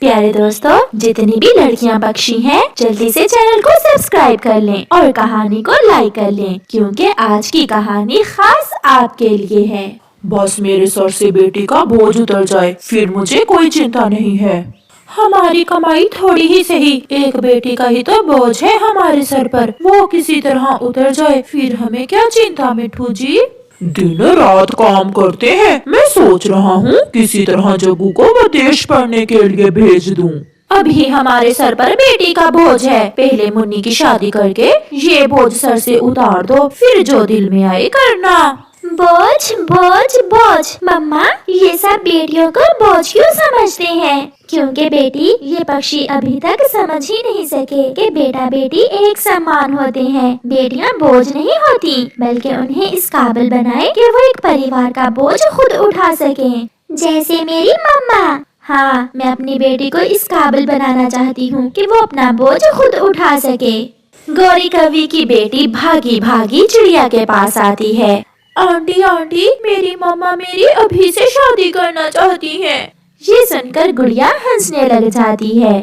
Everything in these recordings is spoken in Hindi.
प्यारे दोस्तों, जितनी भी लड़कियां पक्षी हैं, जल्दी से चैनल को सब्सक्राइब कर लें और कहानी को लाइक कर लें, क्योंकि आज की कहानी खास आपके लिए है। बस मेरे सर से बेटी का बोझ उतर जाए, फिर मुझे कोई चिंता नहीं है। हमारी कमाई थोड़ी ही सही, एक बेटी का ही तो बोझ है हमारे सर पर, वो किसी तरह उतर जाए, फिर हमें क्या चिंता मिठू जी। दिन रात काम करते हैं, मैं सोच रहा हूँ किसी तरह जग्गू को विदेश पढ़ने के लिए भेज दूँ। अभी हमारे सर पर बेटी का बोझ है, पहले मुन्नी की शादी करके ये बोझ सर से उतार दो, फिर जो दिल में आए करना। बोझ बोझ बोझ। मम्मा, ये सब बेटियों को बोझ क्यों समझते हैं? क्योंकि बेटी, ये पक्षी अभी तक समझ ही नहीं सके कि बेटा बेटी एक समान होते हैं। बेटियां बोझ नहीं होती, बल्कि उन्हें इस काबिल बनाए कि वो एक परिवार का बोझ खुद उठा सकें, जैसे मेरी मम्मा। हाँ, मैं अपनी बेटी को इस काबिल बनाना चाहती हूँ कि वो अपना बोझ खुद उठा सके। गौरी कवि की बेटी भागी भागी चिड़िया के पास आती है। आंटी आंटी, मेरी मम्मा मेरी अभी से शादी करना चाहती है। ये सुनकर गुड़िया हंसने लग जाती है।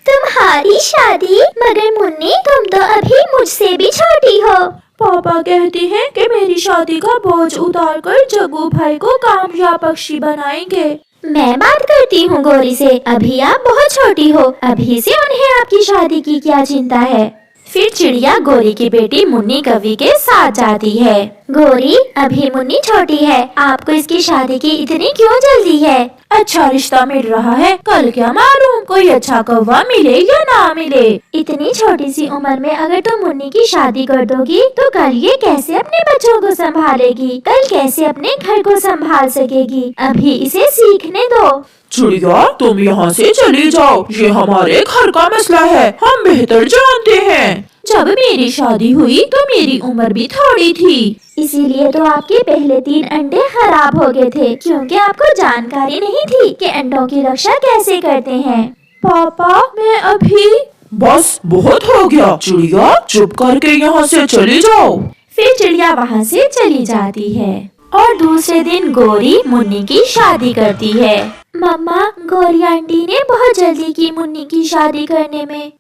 तुम्हारी शादी? मगर मुन्नी, तुम तो अभी मुझसे भी छोटी हो। पापा कहते हैं कि मेरी शादी का बोझ उतारकर जग्गू भाई को कामयाब पक्षी बनाएंगे। मैं बात करती हूँ गौरी से, अभी आप बहुत छोटी हो, अभी से उन्हें आपकी शादी की क्या चिंता है। फिर चिड़िया गौरी की बेटी मुन्नी कवि के साथ जाती है। गौरी, अभी मुन्नी छोटी है, आपको इसकी शादी की इतनी क्यों जल्दी है? अच्छा रिश्ता मिल रहा है, कल क्या मालूम कोई अच्छा कौवा मिले या ना मिले। इतनी छोटी सी उम्र में अगर तुम मुन्नी की शादी कर दोगी तो कल ये कैसे अपने बच्चों को संभालेगी, कल कैसे अपने घर को संभाल सकेगी? अभी इसे सीखने दो। चिड़िया, तुम यहाँ से चली जाओ, ये हमारे घर का मसला है, हम बेहतर जानते हैं। जब मेरी शादी हुई तो मेरी उम्र भी थोड़ी थी, इसीलिए तो आपके पहले 3 अंडे खराब हो गए थे, क्योंकि आपको जानकारी नहीं थी कि अंडों की रक्षा कैसे करते हैं। पापा, मैं अभी। बस बहुत हो गया, चिड़िया चुप करके यहाँ से चली जाओ। फिर चिड़िया वहाँ से चली जाती है और दूसरे दिन गौरी मुन्नी की शादी करती है। मम्मा, गौरी आंटी ने बहुत जल्दी की मुन्नी की शादी करने में।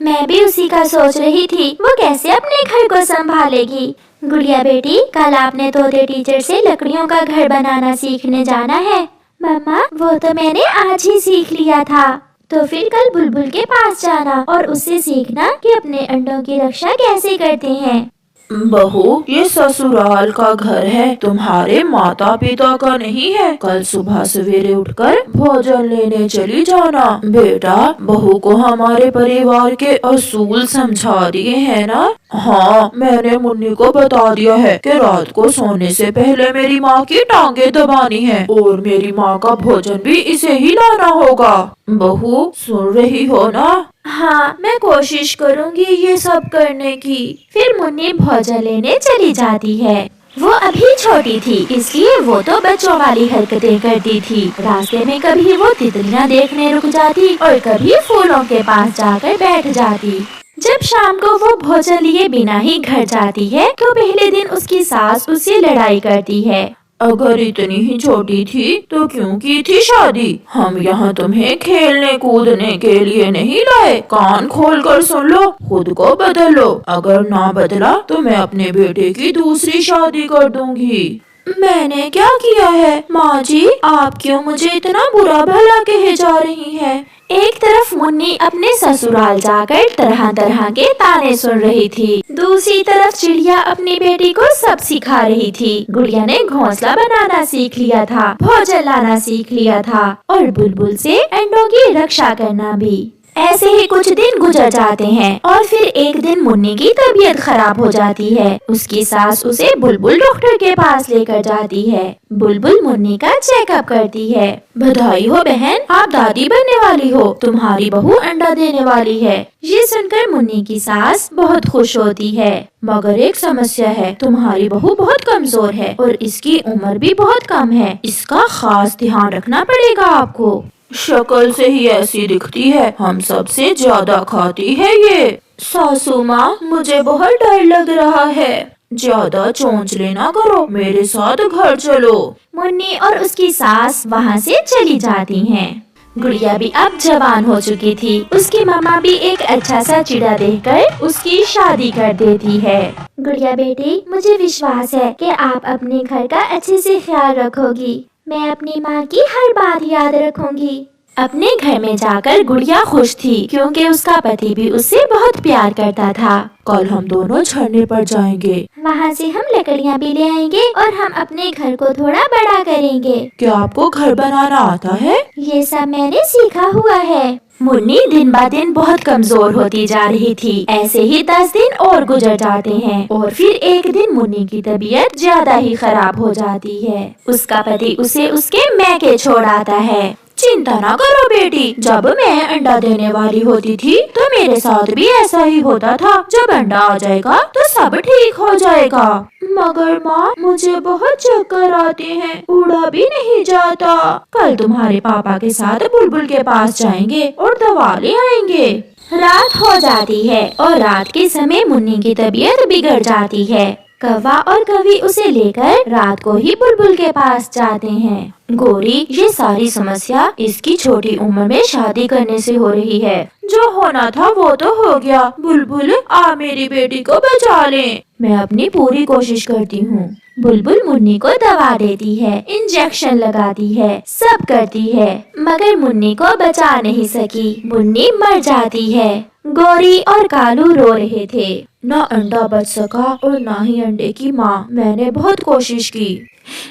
मैं भी उसी का सोच रही थी, वो कैसे अपने घर को संभालेगी। गुड़िया बेटी, कल आपने तोते टीचर से लकड़ियों का घर बनाना सीखने जाना है। मम्मा, वो तो मैंने आज ही सीख लिया था। तो फिर कल बुलबुल के पास जाना और उससे सीखना कि अपने अंडों की रक्षा कैसे करते हैं। बहू, ये ससुराल का घर है, तुम्हारे माता पिता का नहीं है। कल सुबह सवेरे उठकर भोजन लेने चली जाना। बेटा, बहू को हमारे परिवार के असूल समझा दिए हैं ना? हाँ, मैंने मुन्नी को बता दिया है कि रात को सोने से पहले मेरी माँ की टांगे दबानी है और मेरी माँ का भोजन भी इसे ही लाना होगा। बहू, सुन रही हो ना? हाँ, मैं कोशिश करूँगी ये सब करने की। फिर मुन्नी भोजन लेने चली जाती है। वो अभी छोटी थी, इसलिए वो तो बच्चों वाली हरकतें करती थी। रास्ते में कभी वो तितलियाँ देखने रुक जाती और कभी फूलों के पास जाकर बैठ जाती। जब शाम को वो भोजन लिए बिना ही घर जाती है तो पहले दिन उसकी सास उससे लड़ाई करती है। अगर इतनी ही छोटी थी तो क्यों की थी शादी? हम यहाँ तुम्हें खेलने कूदने के लिए नहीं लाए। कान खोल कर सुन लो, खुद को बदल लो, अगर ना बदला तो मैं अपने बेटे की दूसरी शादी कर दूंगी। मैंने क्या किया है माँ जी? आप क्यों मुझे इतना बुरा भला कहे जा रही हैं? एक तरफ मुन्नी अपने ससुराल जाकर तरह तरह के ताने सुन रही थी, दूसरी तरफ चिड़िया अपनी बेटी को सब सिखा रही थी। गुड़िया ने घोंसला बनाना सीख लिया था, भोजन लाना सीख लिया था और बुलबुल से अंडों की रक्षा करना भी। ऐसे ही कुछ दिन गुजर जाते हैं और फिर एक दिन मुन्नी की तबीयत खराब हो जाती है। उसकी सास उसे बुलबुल डॉक्टर के पास लेकर जाती है। बुलबुल मुन्नी का चेकअप करती है। बधाई हो बहन, आप दादी बनने वाली हो, तुम्हारी बहू अंडा देने वाली है। ये सुनकर मुन्नी की सास बहुत खुश होती है, मगर एक समस्या है, तुम्हारी बहू बहुत कमजोर है और इसकी उम्र भी बहुत कम है, इसका खास ध्यान रखना पड़ेगा आपको। शक्ल से ही ऐसी दिखती है, हम सबसे ज्यादा खाती है ये। सासू माँ, मुझे बहुत डर लग रहा है। ज्यादा चोंचले ना करो, मेरे साथ घर चलो। मुन्नी और उसकी सास वहाँ से चली जाती हैं। गुड़िया भी अब जवान हो चुकी थी। उसकी मामा भी एक अच्छा सा चिड़ा देखकर उसकी शादी कर देती है। गुड़िया बेटी, मुझे विश्वास है कि आप अपने घर का अच्छे से ख्याल रखोगी। मैं अपनी माँ की हर बात याद रखूंगी। अपने घर में जाकर गुड़िया खुश थी क्योंकि उसका पति भी उससे बहुत प्यार करता था। कल हम दोनों झरने पर जाएंगे। वहाँ से हम लकड़ियाँ भी ले आएंगे और हम अपने घर को थोड़ा बड़ा करेंगे। क्या आपको घर बनाना आता है? ये सब मैंने सीखा हुआ है। मुन्नी दिन ब दिन बहुत कमजोर होती जा रही थी। ऐसे ही 10 दिन और गुजर जाते हैं और फिर एक दिन मुन्नी की तबीयत ज्यादा ही खराब हो जाती है। उसका पति उसे उसके मैके छोड़ आता है। चिंता ना करो बेटी, जब मैं अंडा देने वाली होती थी तो मेरे साथ भी ऐसा ही होता था। जब अंडा आ जाएगा तो सब ठीक हो जाएगा। मगर माँ, मुझे बहुत चक्कर आते हैं, उड़ा भी नहीं जाता। कल तुम्हारे पापा के साथ बुलबुल के पास जाएंगे और दवा ले आएंगे। रात हो जाती है और रात के समय मुन्नी की तबीयत बिगड़ जाती है। कौवा और कवि उसे लेकर रात को ही बुलबुल के पास जाते हैं। गोरी, ये सारी समस्या इसकी छोटी उम्र में शादी करने से हो रही है। जो होना था वो तो हो गया। बुलबुल, आ मेरी बेटी को बचा ले। मैं अपनी पूरी कोशिश करती हूँ। बुलबुल मुन्नी को दवा देती है, इंजेक्शन लगाती है, सब करती है, मगर मुन्नी को बचा नहीं सकी। मुन्नी मर जाती है। गोरी और कालू रो रहे थे। ना अंडा बच सका और ना ही अंडे की माँ। मैंने बहुत कोशिश की।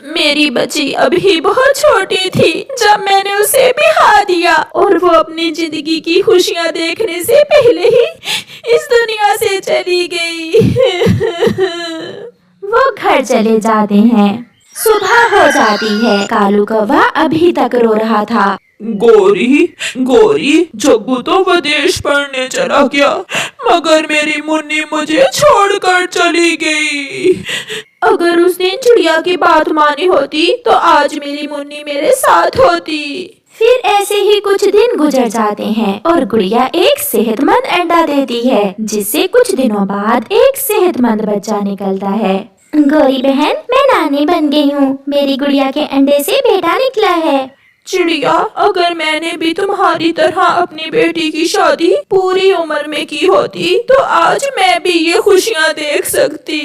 मेरी बच्ची अभी बहुत छोटी थी जब मैंने उसे बिहा दिया और वो अपनी जिंदगी की खुशियाँ देखने से पहले ही इस दुनिया से चली गई। वो घर चले जाते हैं। सुबह हो जाती है। कालू कौवा अभी तक रो रहा था। गोरी, जग्गू तो विदेश पढ़ने चला गया, मगर मेरी मुन्नी मुझे छोड़कर चली गई। अगर उस दिन चिड़िया की बात मानी होती तो आज मेरी मुन्नी मेरे साथ होती। फिर ऐसे ही कुछ दिन गुजर जाते हैं और गुड़िया एक सेहतमंद अंडा देती है, जिससे कुछ दिनों बाद एक सेहतमंद बच्चा निकलता है। गोरी बहन, मैं नानी बन गई हूँ। मेरी गुड़िया के अंडे से बेटा निकला है। चिड़िया, अगर मैंने भी तुम्हारी तरह अपनी बेटी की शादी पूरी उम्र में की होती तो आज मैं भी ये खुशियाँ देख सकती।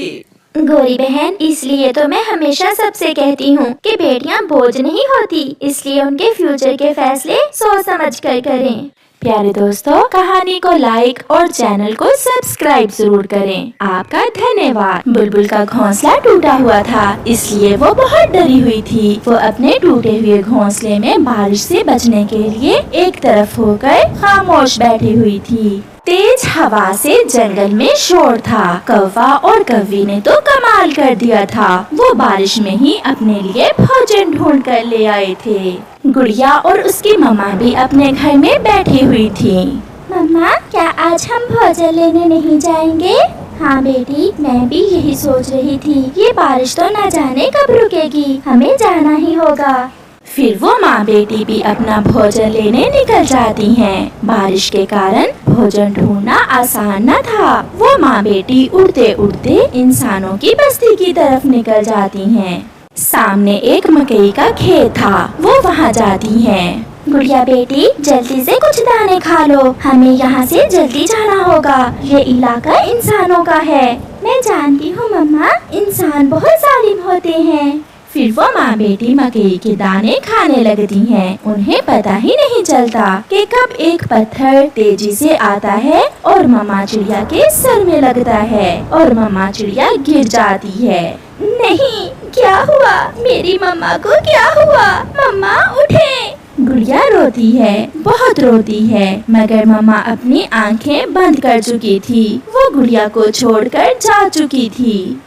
गोरी बहन, इसलिए तो मैं हमेशा सबसे कहती हूँ कि बेटियाँ बोझ नहीं होती, इसलिए उनके फ्यूचर के फैसले सोच समझ कर करें। प्यारे दोस्तों, कहानी को लाइक और चैनल को सब्सक्राइब जरूर करें। आपका धन्यवाद। बुलबुल का घोंसला टूटा हुआ था, इसलिए वो बहुत डरी हुई थी। वो अपने टूटे हुए घोंसले में बारिश से बचने के लिए एक तरफ होकर खामोश बैठी हुई थी। तेज हवा से जंगल में शोर था। कौवा और कव्वी ने तो कमाल कर दिया था। वो बारिश में ही अपने लिए भोजन ढूंढ कर ले आए थे। गुड़िया और उसकी मम्मा भी अपने घर में बैठी हुई थी। मम्मा, क्या आज हम भोजन लेने नहीं जाएंगे? हाँ बेटी, मैं भी यही सोच रही थी। ये बारिश तो न जाने कब रुकेगी, हमें जाना ही होगा। फिर वो माँ बेटी भी अपना भोजन लेने निकल जाती हैं। बारिश के कारण भोजन ढूंढना आसान न था। वो माँ बेटी उड़ते उड़ते इंसानों की बस्ती की तरफ निकल जाती हैं। सामने एक मकई का खेत था। वो वहाँ जाती हैं। गुड़िया बेटी, जल्दी से कुछ दाने खा लो, हमें यहाँ से जल्दी जाना होगा। ये इलाका इंसानों का है। मैं जानती हूँ मम्मा, इंसान बहुत जालिम होते हैं। फिर वो माँ बेटी मकई के दाने खाने लगती हैं। उन्हें पता ही नहीं चलता कि कब एक पत्थर तेजी से आता है और मम्मा चिड़िया के सर में लगता है और मम्मा चिड़िया गिर जाती है। नहीं, क्या हुआ? मेरी मम्मा को क्या हुआ? मम्मा उठे। गुड़िया रोती है, बहुत रोती है, मगर मम्मा अपनी आंखें बंद कर चुकी थी। वो गुड़िया को छोड़कर जा चुकी थी।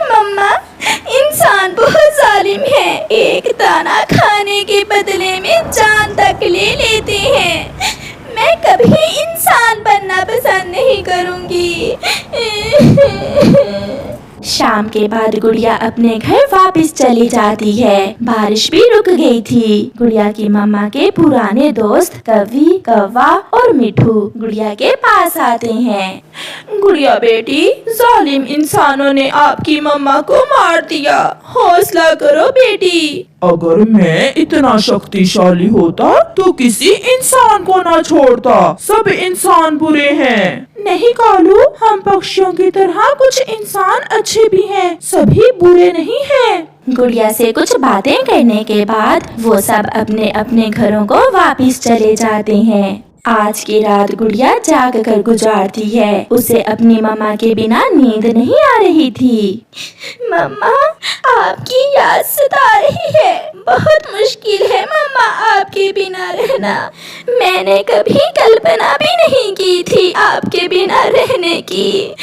मम्मा, इंसान बहुत जालिम है। एक दाना खाने के बदले में जान तक ले लेते हैं। मैं कभी इंसान बनना पसंद नहीं करूंगी। शाम के बाद गुड़िया अपने घर वापस चली जाती है। बारिश भी रुक गई थी। गुड़िया की मम्मा के पुराने दोस्त कवि, कौवा और मिठू गुड़िया के पास आते हैं। गुड़िया बेटी, जालिम इंसानों ने आपकी मम्मा को मार दिया। हौसला करो बेटी। अगर मैं इतना शक्तिशाली होता तो किसी इंसान को ना छोड़ता। सब इंसान बुरे हैं। नहीं कालू, हम पक्षियों की तरह कुछ इंसान अच्छे भी हैं, सभी बुरे नहीं हैं। गुड़िया से कुछ बातें करने के बाद वो सब अपने अपने घरों को वापस चले जाते हैं। आज की रात गुड़िया जाग कर गुजारती है। उसे अपनी मम्मा के बिना नींद नहीं आ रही थी। मम्मा, आपकी याद सता रही है। बहुत मुश्किल है मम्मा आपके बिना रहना। मैंने कभी कल्पना भी नहीं की थी आपके बिना रहने की।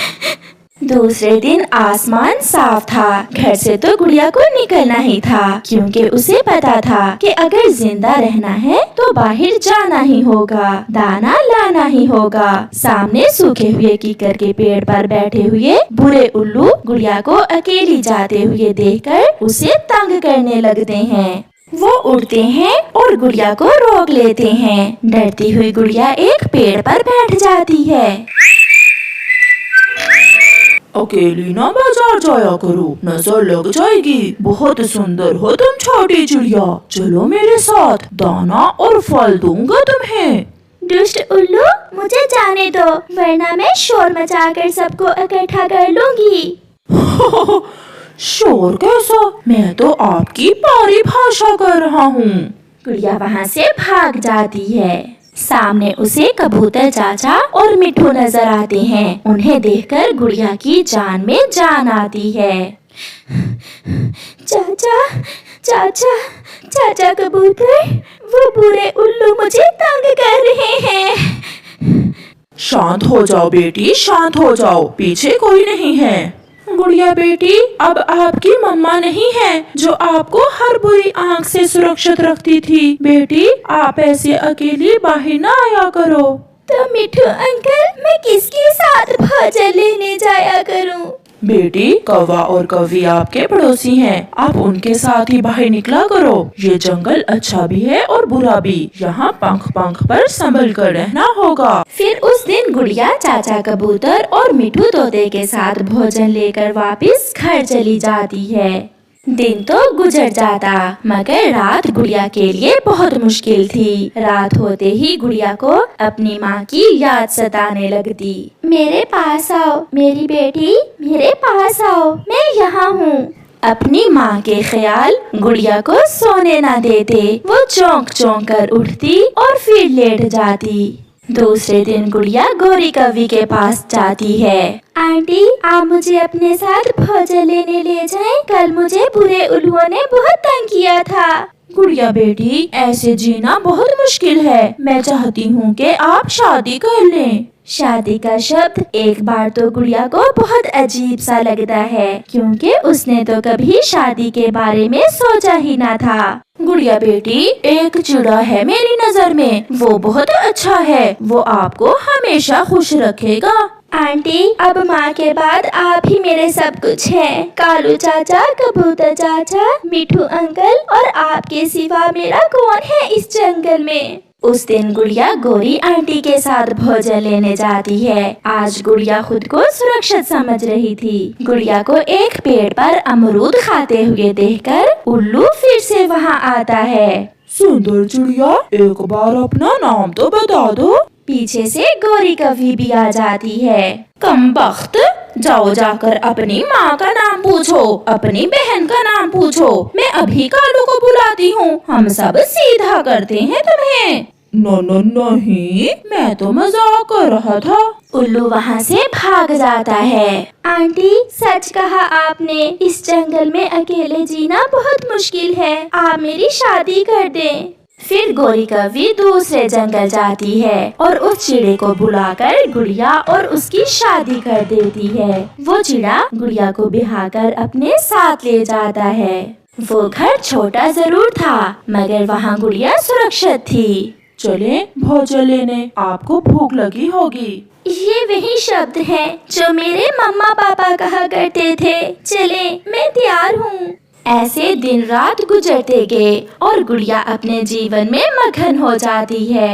दूसरे दिन आसमान साफ था। घर से तो गुड़िया को निकलना ही था, क्योंकि उसे पता था कि अगर जिंदा रहना है तो बाहर जाना ही होगा, दाना लाना ही होगा। सामने सूखे हुए कीकर के पेड़ पर बैठे हुए बुरे उल्लू गुड़िया को अकेली जाते हुए देखकर उसे तंग करने लगते हैं। वो उड़ते हैं और गुड़िया को रोक लेते हैं। डरती हुई गुड़िया एक पेड़ पर बैठ जाती है। अकेली ना बाजार जाया करो, नजर लग जाएगी। बहुत सुंदर हो तुम छोटी चिड़िया, चलो मेरे साथ, दाना और फल दूंगा तुम्हें। दुष्ट उल्लू, मुझे जाने दो, वरना मैं शोर मचाकर सबको इकट्ठा कर लूंगी। शोर कैसा? मैं तो आपकी परिभाषा कर रहा हूँ। गुड़िया वहाँ से भाग जाती है। सामने उसे कबूतर चाचा और मिठू नजर आते हैं। उन्हें देखकर गुड़िया की जान में जान आती है। चाचा, चाचा, चाचा कबूतर, वो बुरे उल्लू मुझे तंग कर रहे हैं। शांत हो जाओ बेटी, शांत हो जाओ, पीछे कोई नहीं है। गुड़िया बेटी, अब आपकी मम्मा नहीं है जो आपको हर बुरी आंख से सुरक्षित रखती थी। बेटी, आप ऐसे अकेली बाहर ना आया करो। तो मिठू अंकल, मैं किसके साथ भोजन लेने जाया करूं? बेटी, कौवा और कौवी आपके पड़ोसी हैं, आप उनके साथ ही बाहर निकला करो। ये जंगल अच्छा भी है और बुरा भी, यहाँ पंख पंख पर संभल कर रहना होगा। फिर उस दिन गुड़िया चाचा कबूतर और मिठू तोते के साथ भोजन लेकर वापस घर चली जाती है। दिन तो गुजर जाता, मगर रात गुड़िया के लिए बहुत मुश्किल थी। रात होते ही गुड़िया को अपनी माँ की याद सताने लगती। मेरे पास आओ मेरी बेटी, मेरे पास आओ, मैं यहाँ हूँ। अपनी माँ के ख्याल गुड़िया को सोने न देते। वो चौंक चौंक कर उठती और फिर लेट जाती। दूसरे दिन गुड़िया गौरी कवि के पास जाती है। आंटी, आप मुझे अपने साथ भोजन लेने ले जाएं। कल मुझे बुरे उल्लुओं ने बहुत तंग किया था। गुड़िया बेटी, ऐसे जीना बहुत मुश्किल है। मैं चाहती हूँ कि आप शादी कर लें। शादी का शब्द एक बार तो गुड़िया को बहुत अजीब सा लगता है, क्योंकि उसने तो कभी शादी के बारे में सोचा ही ना था। गुड़िया बेटी, एक चिड़ा है मेरी नजर में, वो बहुत अच्छा है, वो आपको हमेशा खुश रखेगा। आंटी, अब माँ के बाद आप ही मेरे सब कुछ हैं। कालू चाचा, कबूतर चाचा, मिठू अंकल और आपके सिवा मेरा कौन है इस जंगल में। उस दिन गुड़िया गौरी आंटी के साथ भोजन लेने जाती है। आज गुड़िया खुद को सुरक्षित समझ रही थी। गुड़िया को एक पेड़ पर अमरूद खाते हुए देखकर उल्लू फिर से वहाँ आता है। सुंदर चिड़िया, एक बार अपना नाम तो बता दो। पीछे से गौरी कवि भी आ जाती है। कमबख्त, जाओ जाकर अपनी माँ का नाम पूछो, अपनी बहन का नाम पूछो। मैं अभी कालू को बुलाती हूँ, हम सब सीधा करते हैं तुम्हें। नहीं, मैं तो मजाक कर रहा था। उल्लू वहाँ से भाग जाता है। आंटी, सच कहा आपने, इस जंगल में अकेले जीना बहुत मुश्किल है। आप मेरी शादी कर दें। फिर गौरी कवि दूसरे जंगल जाती है और उस चिड़े को बुलाकर गुड़िया और उसकी शादी कर देती है। वो चिड़ा गुड़िया को बिहाकर अपने साथ ले जाता है। वो घर छोटा जरूर था, मगर वहाँ गुड़िया सुरक्षित थी। चले भोजन लेने, आपको भूख लगी होगी। ये वही शब्द हैं जो मेरे मम्मा पापा कहा करते थे। चले, मैं तैयार हूँ। ऐसे दिन रात गुजरते गए और गुड़िया अपने जीवन में मगन हो जाती है।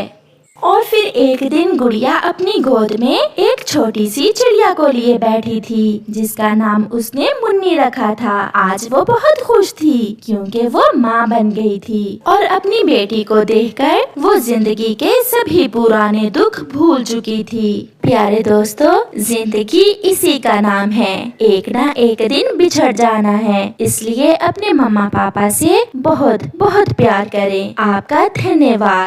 और फिर एक दिन गुड़िया अपनी गोद में एक छोटी सी चिड़िया को लिए बैठी थी जिसका नाम उसने मुन्नी रखा था। आज वो बहुत खुश थी क्योंकि वो माँ बन गई थी और अपनी बेटी को देखकर वो जिंदगी के सभी पुराने दुख भूल चुकी थी। प्यारे दोस्तों, जिंदगी इसी का नाम है, एक ना एक दिन बिछड़ जाना है। इसलिए अपने मम्मा पापा से बहुत बहुत प्यार करें। आपका धन्यवाद।